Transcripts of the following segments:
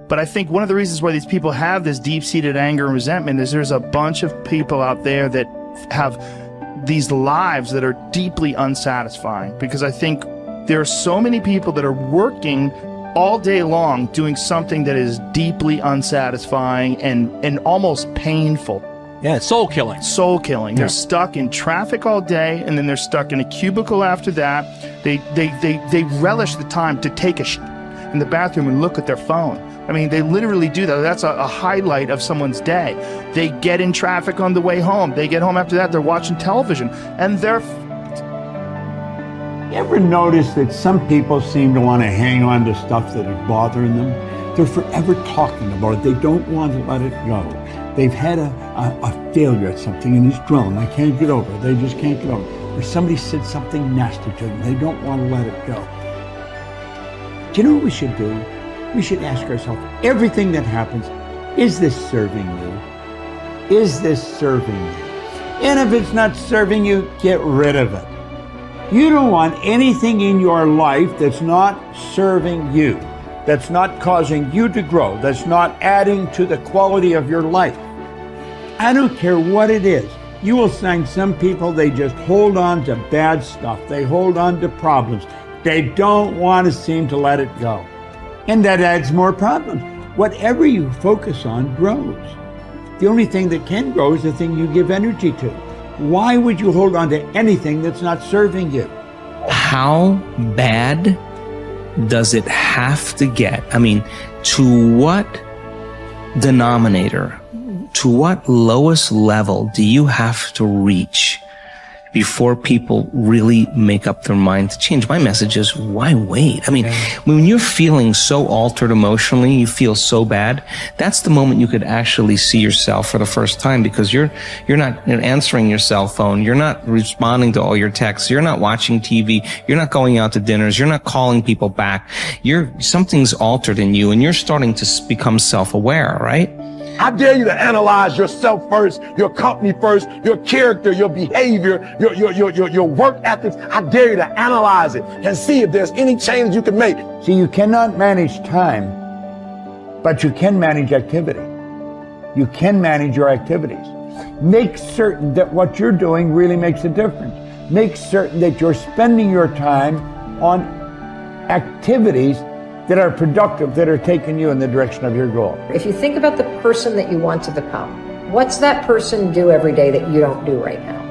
But I think one of the reasons why these people have this deep-seated anger and resentment is there's a bunch of people out there that have these lives that are deeply unsatisfying, because I think there are so many people that are working all day long doing something that is deeply unsatisfying and almost painful. Yeah, it's soul killing. Soul killing. Yeah. They're stuck in traffic all day, and then they're stuck in a cubicle after that. They relish the time to take a shit in the bathroom and look at their phone. I mean, they literally do that. That's a highlight of someone's day. They get in traffic on the way home. They get home after that, they're watching television, and they're... You ever notice that some people seem to want to hang on to stuff that is bothering them? They're forever talking about it. They don't want to let it go. They've had a failure at something and it's grown. I can't get over it. They just can't get over it. Or somebody said something nasty to them. They don't want to let it go. Do you know what we should do? We should ask ourselves, everything that happens, is this serving you? Is this serving you? And if it's not serving you, get rid of it. You don't want anything in your life that's not serving you, that's not causing you to grow, that's not adding to the quality of your life. I don't care what it is. You will find some people, they just hold on to bad stuff. They hold on to problems. They don't want to seem to let it go. And that adds more problems. Whatever you focus on grows. The only thing that can grow is the thing you give energy to. Why would you hold on to anything that's not serving you? How bad does it have to get? I mean, to what denominator, to what lowest level do you have to reach before people really make up their mind to change? My message is, why wait? I mean, when you're feeling so altered emotionally, you feel so bad, that's the moment you could actually see yourself for the first time, because you're not answering your cell phone, you're not responding to all your texts, you're not watching TV, you're not going out to dinners, you're not calling people back. Something's altered in you, and you're starting to become self-aware, right? I dare you to analyze yourself first, your company first, your character, your behavior, your work ethics. I dare you to analyze it and see if there's any change you can make. See, you cannot manage time, but you can manage activity. You can manage your activities. Make certain that what you're doing really makes a difference. Make certain that you're spending your time on activities that are productive, that are taking you in the direction of your goal. If you think about the person that you want to become, what's that person do every day that you don't do right now?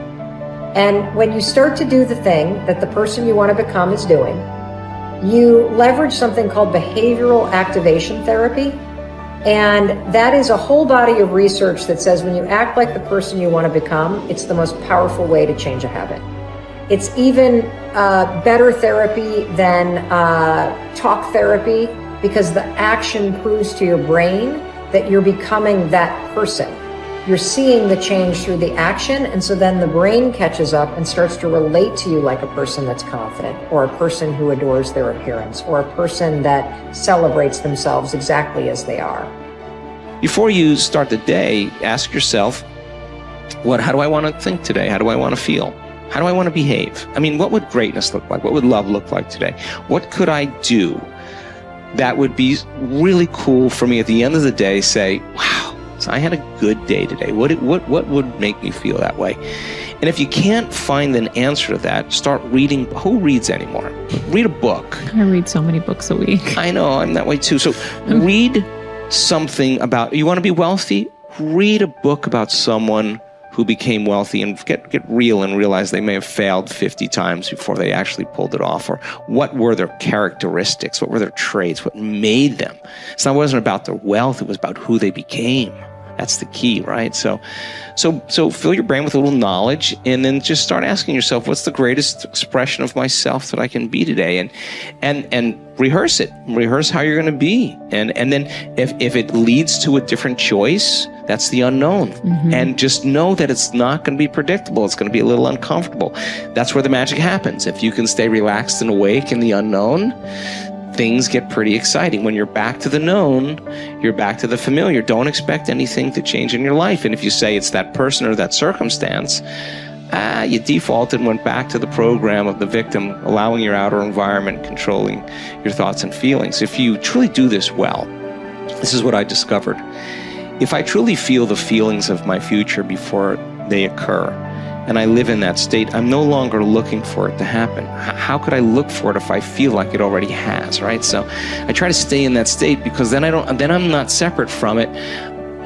And when you start to do the thing that the person you want to become is doing, you leverage something called behavioral activation therapy. And that is a whole body of research that says when you act like the person you want to become, it's the most powerful way to change a habit. It's even better therapy than talk therapy, because the action proves to your brain that you're becoming that person. You're seeing the change through the action, and so then the brain catches up and starts to relate to you like a person that's confident, or a person who adores their appearance, or a person that celebrates themselves exactly as they are. Before you start the day, ask yourself, how do I want to think today? How do I want to feel? How do I want to behave? I mean, what would greatness look like? What would love look like today? What could I do that would be really cool for me at the end of the day? Say, wow, so I had a good day today. What would make me feel that way? And if you can't find an answer to that, start reading. Who reads anymore? Read a book. I read so many books a week. I know, I'm that way too. So read something about, you want to be wealthy? Read a book about someone who became wealthy, and get real and realize they may have failed 50 times before they actually pulled it off. Or what were their characteristics? What were their traits? What made them? It wasn't about their wealth, it was about who they became. That's the key, right? So fill your brain with a little knowledge, and then just start asking yourself, what's the greatest expression of myself that I can be today? And rehearse it. Rehearse how you're going to be. And then if it leads to a different choice, that's the unknown. Mm-hmm. And just know that it's not going to be predictable. It's going to be a little uncomfortable. That's where the magic happens. If you can stay relaxed and awake in the unknown, things get pretty exciting. When you're back to the known, you're back to the familiar. Don't expect anything to change in your life. And if you say it's that person or that circumstance, you defaulted and went back to the program of the victim, allowing your outer environment controlling your thoughts and feelings. If you truly do this well, This is what I discovered. If I truly feel the feelings of my future before they occur, and I live in that state, I'm no longer looking for it to happen. How could I look for it if I feel like it already has, right? So I try to stay in that state, because then I'm not separate from it.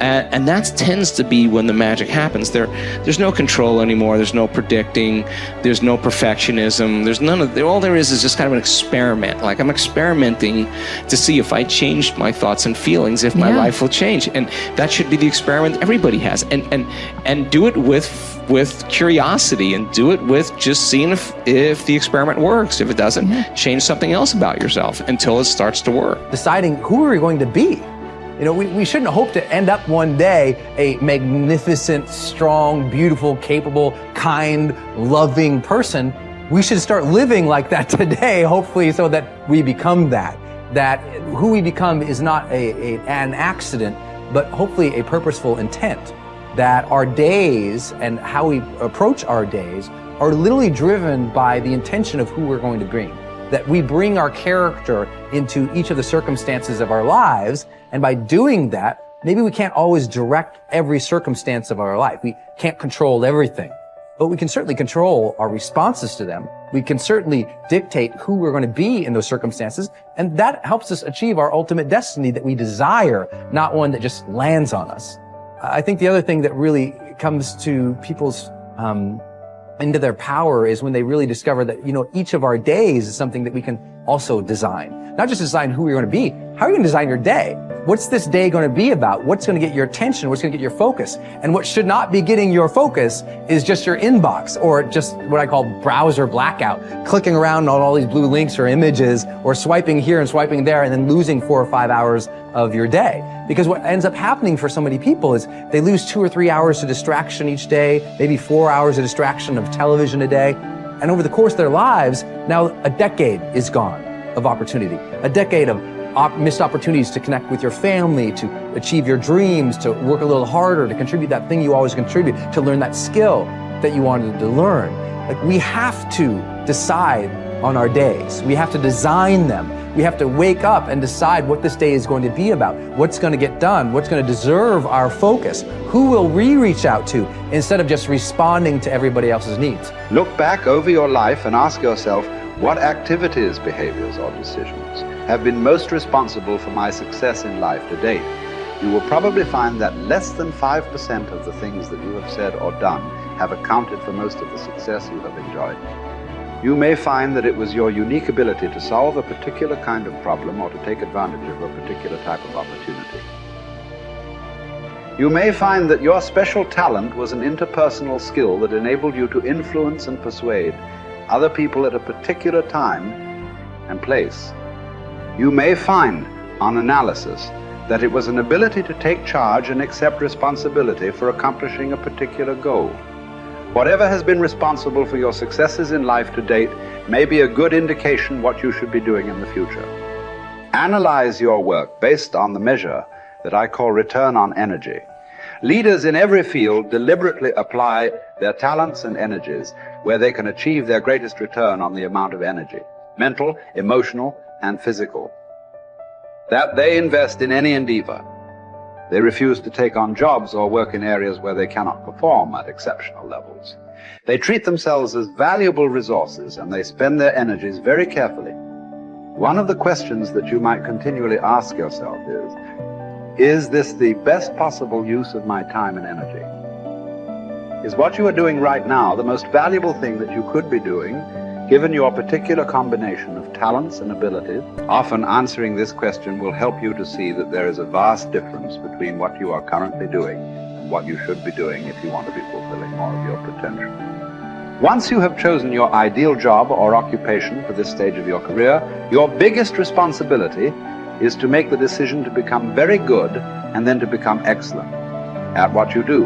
And that tends to be when the magic happens. There's no control anymore. There's no predicting. There's no perfectionism. There's none of. All there is just kind of an experiment. Like, I'm experimenting to see if I changed my thoughts and feelings, if my life will change. And that should be the experiment everybody has. And do it with curiosity, and do it with just seeing if the experiment works. If it doesn't, change something else about yourself until it starts to work. Deciding who are we going to be. You know, we shouldn't hope to end up one day a magnificent, strong, beautiful, capable, kind, loving person. We should start living like that today, hopefully, so that we become that. That who we become is not an accident, but hopefully a purposeful intent. That our days and how we approach our days are literally driven by the intention of who we're going to bring. That we bring our character into each of the circumstances of our lives, and by doing that, maybe we can't always direct every circumstance of our life. We can't control everything, but we can certainly control our responses to them. We can certainly dictate who we're going to be in those circumstances, and that helps us achieve our ultimate destiny that we desire, not one that just lands on us. I think the other thing that really comes to people's into their power is when they really discover that, you know, each of our days is something that we can also design. Not just design who we're going to be. How are you going to design your day? What's this day going to be about? What's going to get your attention? What's going to get your focus? And what should not be getting your focus is just your inbox, or just what I call browser blackout, clicking around on all these blue links or images, or swiping here and swiping there, and then losing 4 or 5 hours of your day. Because what ends up happening for so many people is they lose 2 or 3 hours to distraction each day, maybe 4 hours of distraction of television a day. And over the course of their lives, now a decade is gone of opportunity, a decade of missed opportunities to connect with your family, to achieve your dreams, to work a little harder, to contribute that thing you always contribute, to learn that skill that you wanted to learn. Like, we have to decide on our days. We have to design them. We have to wake up and decide what this day is going to be about, what's going to get done, what's going to deserve our focus, who will we reach out to, instead of just responding to everybody else's needs. Look back over your life and ask yourself, what activities, behaviors, or decisions have been most responsible for my success in life to date? You will probably find that less than 5% of the things that you have said or done have accounted for most of the success you have enjoyed. You may find that it was your unique ability to solve a particular kind of problem or to take advantage of a particular type of opportunity. You may find that your special talent was an interpersonal skill that enabled you to influence and persuade other people at a particular time and place. You may find, on analysis, that it was an ability to take charge and accept responsibility for accomplishing a particular goal. Whatever has been responsible for your successes in life to date may be a good indication what you should be doing in the future. Analyze your work based on the measure that I call return on energy. Leaders in every field deliberately apply their talents and energies where they can achieve their greatest return on the amount of energy, mental, emotional, and physical, that they invest in any endeavor. They refuse to take on jobs or work in areas where they cannot perform at exceptional levels. They treat themselves as valuable resources, and they spend their energies very carefully. One of the questions that you might continually ask yourself is this the best possible use of my time and energy? Is what you are doing right now the most valuable thing that you could be doing, given your particular combination of talents and abilities? Often answering this question will help you to see that there is a vast difference between what you are currently doing and what you should be doing if you want to be fulfilling more of your potential. Once you have chosen your ideal job or occupation for this stage of your career, your biggest responsibility is to make the decision to become very good and then to become excellent at what you do.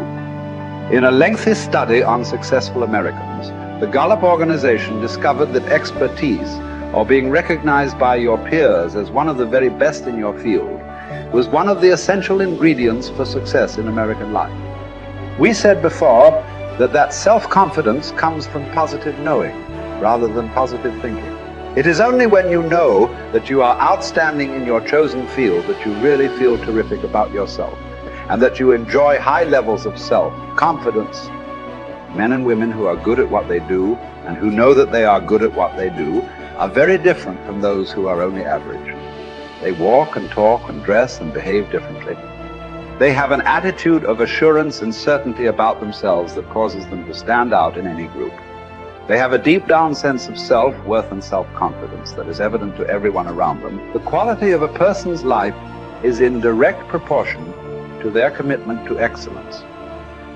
In a lengthy study on successful Americans, the Gallup organization discovered that expertise, or being recognized by your peers as one of the very best in your field, was one of the essential ingredients for success in American life. We said before that self-confidence comes from positive knowing rather than positive thinking. It is only when you know that you are outstanding in your chosen field that you really feel terrific about yourself, and that you enjoy high levels of self-confidence. Men and women who are good at what they do and who know that they are good at what they do are very different from those who are only average. They walk and talk and dress and behave differently. They have an attitude of assurance and certainty about themselves that causes them to stand out in any group. They have a deep down sense of self-worth and self-confidence that is evident to everyone around them. The quality of a person's life is in direct proportion to their commitment to excellence,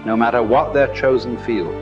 no matter what their chosen field.